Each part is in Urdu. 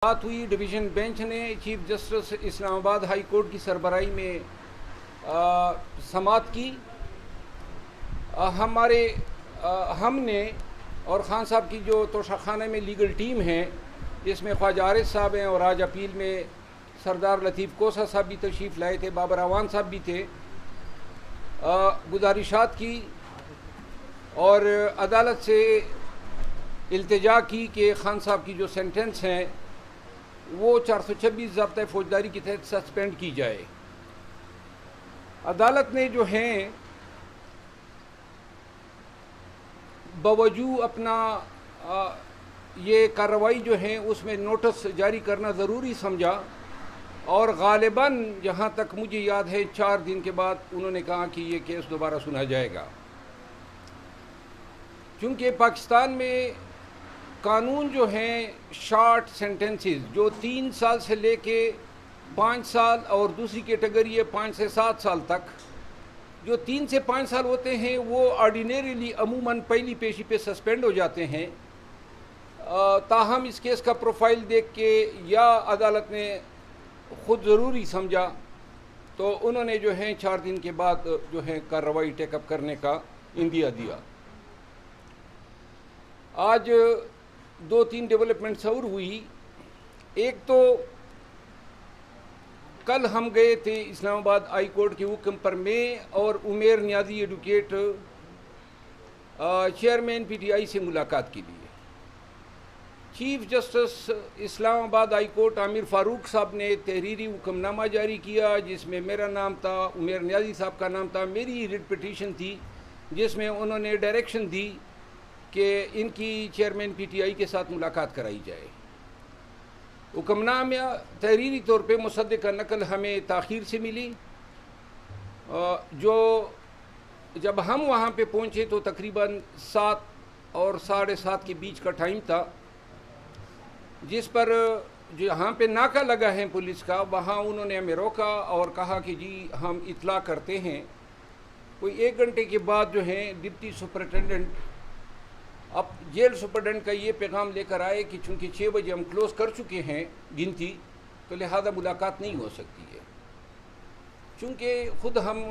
بات ہوئی ڈویژن بینچ نے چیف جسٹس اسلام آباد ہائی کورٹ کی سربراہی میں سماعت کی. ہم نے اور خان صاحب کی جو توشہ خانہ میں لیگل ٹیم ہے جس میں خواجہ عارض صاحب ہیں اور آج اپیل میں سردار لطیف کوسہ صاحب بھی تشریف لائے تھے, بابر اعوان صاحب بھی تھے, گزارشات کی اور عدالت سے التجا کی کہ خان صاحب کی جو سینٹنس ہیں وہ 426 ضابطۂ فوجداری کے تحت سسپینڈ کی جائے. عدالت نے جو ہیں باوجود اپنا یہ کارروائی جو ہیں اس میں نوٹس جاری کرنا ضروری سمجھا اور غالباً جہاں تک مجھے یاد ہے 4 دن کے بعد انہوں نے کہا کہ یہ کیس دوبارہ سنا جائے گا. چونکہ پاکستان میں قانون جو ہیں شارٹ سینٹنسز جو 3 سال سے لے کے 5 سال اور دوسری کیٹیگری ہے 5 سے 7 سال تک, جو 3 سے 5 سال ہوتے ہیں وہ آرڈینریلی عموماً پہلی پیشی پہ سسپینڈ ہو جاتے ہیں. تاہم اس کیس کا پروفائل دیکھ کے یا عدالت نے خود ضروری سمجھا تو انہوں نے جو ہیں 4 دن کے بعد جو ہے کارروائی ٹیک اپ کرنے کا اندیا دیا. آج 2-3 ڈیولپمنٹس اور ہوئی. ایک تو کل ہم گئے تھے اسلام آباد ہائی کورٹ کے حکم پر میں اور Umair Niazi advocate chairman P T I سے ملاقات کے لیے. چیف جسٹس اسلام آباد ہائی کورٹ عامر فاروق صاحب نے تحریری حکم نامہ جاری کیا جس میں میرا نام تھا, عمیر نیازی صاحب کا نام تھا, میری ریٹ پٹیشن تھی جس میں انہوں نے ڈائریکشن دی کہ ان کی چیئرمین پی ٹی آئی کے ساتھ ملاقات کرائی جائے. حکم نامہ تحریری طور پہ مصدقہ نقل ہمیں تاخیر سے ملی. جو جب ہم وہاں پہ پہنچے تو تقریباً 7 اور 7:30 کے بیچ کا ٹائم تھا, جس پر جہاں پہ ناکہ لگا ہے پولیس کا وہاں انہوں نے ہمیں روکا اور کہا کہ جی ہم اطلاع کرتے ہیں. کوئی 1 گھنٹے کے بعد جو ہیں ڈپٹی سپرنٹینڈنٹ اب جیل سپرنٹینڈنٹ کا یہ پیغام لے کر آئے کہ چونکہ 6 بجے ہم کلوز کر چکے ہیں گنتی تو لہذا ملاقات نہیں ہو سکتی ہے. چونکہ خود ہم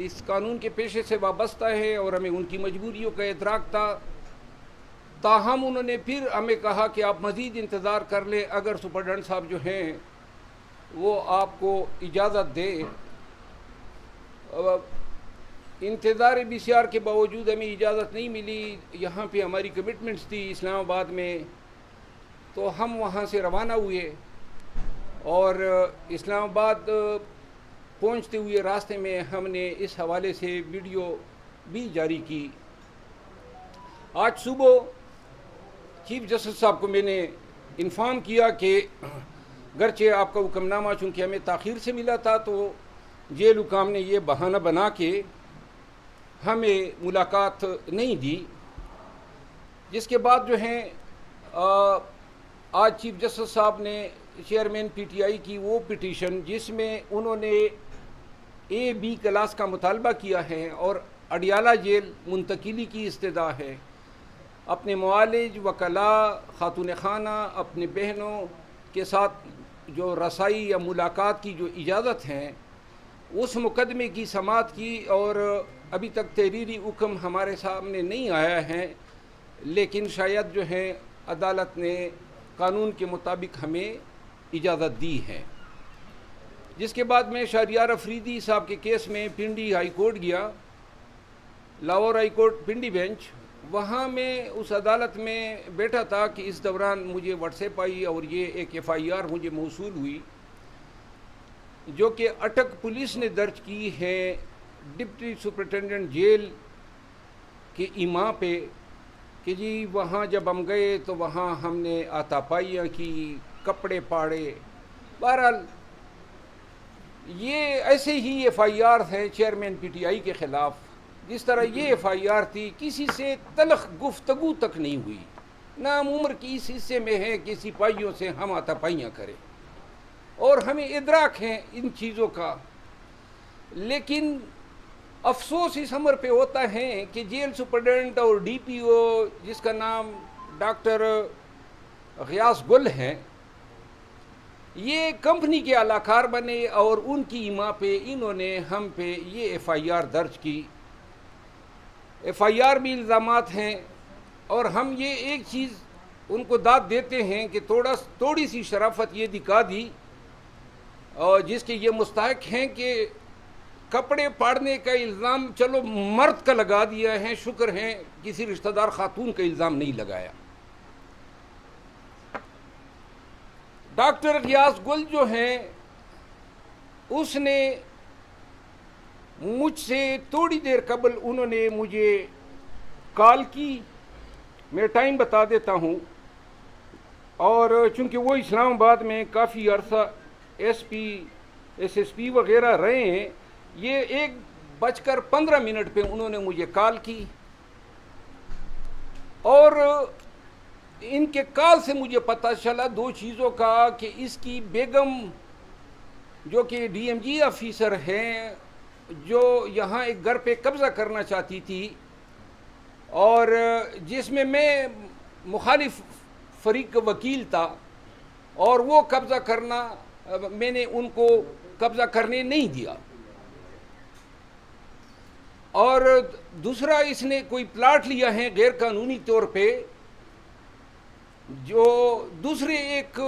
اس قانون کے پیشے سے وابستہ ہیں اور ہمیں ان کی مجبوریوں کا ادراک تھا, تاہم انہوں نے پھر ہمیں کہا کہ آپ مزید انتظار کر لیں اگر سپرنٹینڈنٹ صاحب جو ہیں وہ آپ کو اجازت دیں. انتظار بسیار کے باوجود ہمیں اجازت نہیں ملی. یہاں پہ ہماری کمٹمنٹس تھی اسلام آباد میں, تو ہم وہاں سے روانہ ہوئے اور اسلام آباد پہنچتے ہوئے راستے میں ہم نے اس حوالے سے ویڈیو بھی جاری کی. آج صبح چیف جسٹس صاحب کو میں نے انفارم کیا کہ گرچہ آپ کا حکم نامہ چونکہ ہمیں تاخیر سے ملا تھا تو جیل حکام نے یہ بہانہ بنا کے ہمیں ملاقات نہیں دی. جس کے بعد جو ہیں آج چیف جسٹس صاحب نے چیئرمین پی ٹی آئی کی وہ پٹیشن جس میں انہوں نے A-B کلاس کا مطالبہ کیا ہے اور اڈیالہ جیل منتقلی کی استدعا ہے, اپنے معالج, وکلاء, خاتون خانہ, اپنے بہنوں کے ساتھ جو رسائی یا ملاقات کی جو اجازت ہیں اس مقدمے کی سماعت کی. اور ابھی تک تحریری حکم ہمارے سامنے نہیں آیا ہے, لیکن شاید جو ہے عدالت نے قانون کے مطابق ہمیں اجازت دی ہے. جس کے بعد میں شہریار افریدی صاحب کے کیس میں پنڈی ہائی کورٹ گیا, Lahore high court Pindi bench. وہاں میں اس عدالت میں بیٹھا تھا کہ اس دوران مجھے واٹس ایپ آئی اور یہ ایک FIR مجھے موصول ہوئی جو کہ اٹک پولیس نے درج کی ہے ڈپٹی سپرنٹینڈنٹ جیل کے ایما پہ کہ جی وہاں جب ہم گئے تو وہاں ہم نے آتاپائیاں کی, کپڑے پاڑے. بہرحال یہ ایسے ہی FIR ہیں چیئرمین پی ٹی آئی کے خلاف. جس طرح یہ FIR تھی کسی سے تلخ گفتگو تک نہیں ہوئی, نہ ہم عمر کی اس حصے میں ہیں کہ سپاہیوں سے ہم آتاپائیاں کریں اور ہمیں ادراک ہیں ان چیزوں کا. لیکن افسوس اس امر پہ ہوتا ہے کہ جیل سپرنٹینڈنٹ اور DPO جس کا نام ڈاکٹر غیاث گل ہیں یہ کمپنی کے اعلی کار بنے اور ان کی ایما پہ انہوں نے ہم پہ یہ ایف آئی آر درج کی. ایف آئی آر بھی الزامات ہیں اور ہم یہ ایک چیز ان کو داد دیتے ہیں کہ تھوڑی سی شرافت یہ دکھا دی اور جس کے یہ مستحق ہیں کہ کپڑے پاڑنے کا الزام چلو مرد کا لگا دیا ہے، شکر ہے کسی رشتہ دار خاتون کا الزام نہیں لگایا. ڈاکٹر ریاض گل جو ہیں اس نے مجھ سے تھوڑی دیر قبل انہوں نے مجھے کال کی، میں ٹائم بتا دیتا ہوں، اور چونکہ وہ اسلام آباد میں کافی عرصہ ایس پی وغیرہ رہے ہیں، یہ 1:15 پہ انہوں نے مجھے کال کی اور ان کے کال سے مجھے پتہ چلا دو چیزوں کا کہ اس کی بیگم جو کہ ڈی ایم جی آفیسر ہیں جو یہاں ایک گھر پہ قبضہ کرنا چاہتی تھی اور جس میں مخالف فریق کا وکیل تھا اور وہ قبضہ کرنا میں نے ان کو قبضہ کرنے نہیں دیا، اور دوسرا اس نے کوئی پلاٹ لیا ہے غیر قانونی طور پہ جو دوسرے ایک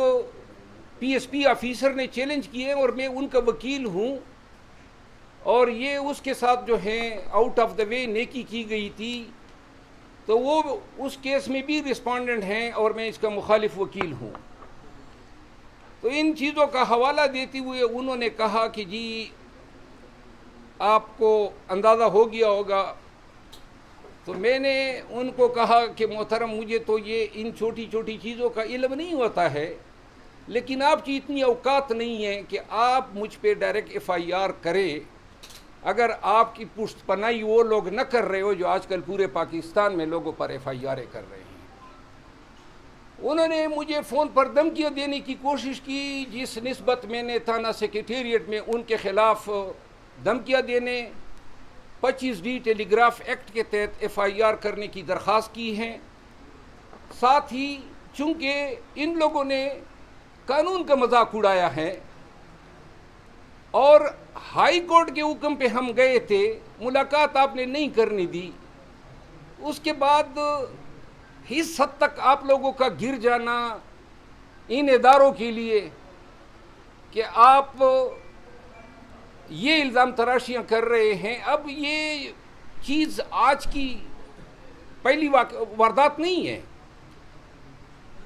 پی ایس پی آفیسر نے چیلنج کیے اور میں ان کا وکیل ہوں، اور یہ اس کے ساتھ جو ہے آؤٹ آف دا وے نیکی کی گئی تھی، تو وہ اس کیس میں بھی رسپونڈنٹ ہیں اور میں اس کا مخالف وکیل ہوں. تو ان چیزوں کا حوالہ دیتے ہوئے انہوں نے کہا کہ جی آپ کو اندازہ ہو گیا ہوگا. تو میں نے ان کو کہا کہ محترم مجھے تو یہ ان چھوٹی چھوٹی چیزوں کا علم نہیں ہوتا ہے، لیکن آپ کی اتنی اوقات نہیں ہے کہ آپ مجھ پہ ڈائریکٹ ایف آئی آر کرے اگر آپ کی پشت پناہی وہ لوگ نہ کر رہے ہو جو آج کل پورے پاکستان میں لوگوں پر ایف آئی آریں کر رہے ہیں. انہوں نے مجھے فون پر دھمکیاں دینے کی کوشش کی، جس نسبت میں نے تھانہ سیکریٹریٹ میں ان کے خلاف دھمکیاں دینے 25D ٹیلی گراف ایکٹ کے تحت ایف آئی آر کرنے کی درخواست کی ہے. ساتھ ہی چونکہ ان لوگوں نے قانون کا مذاق اڑایا ہے اور ہائی کورٹ کے حکم پہ ہم گئے تھے، ملاقات آپ نے نہیں کرنے دی، اس کے بعد اس حد تک آپ لوگوں کا گر جانا ان اداروں کے لیے کہ آپ یہ الزام تراشیاں کر رہے ہیں. اب یہ چیز آج کی پہلی واردات نہیں ہے.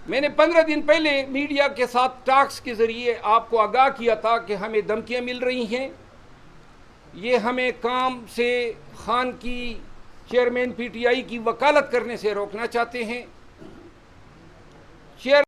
میں نے 15 دن پہلے میڈیا کے ساتھ ٹاکس کے ذریعے آپ کو آگاہ کیا تھا کہ ہمیں دھمکیاں مل رہی ہیں، یہ ہمیں کام سے خان کی چیئرمین پی ٹی آئی کی وکالت کرنے سے روکنا چاہتے ہیں.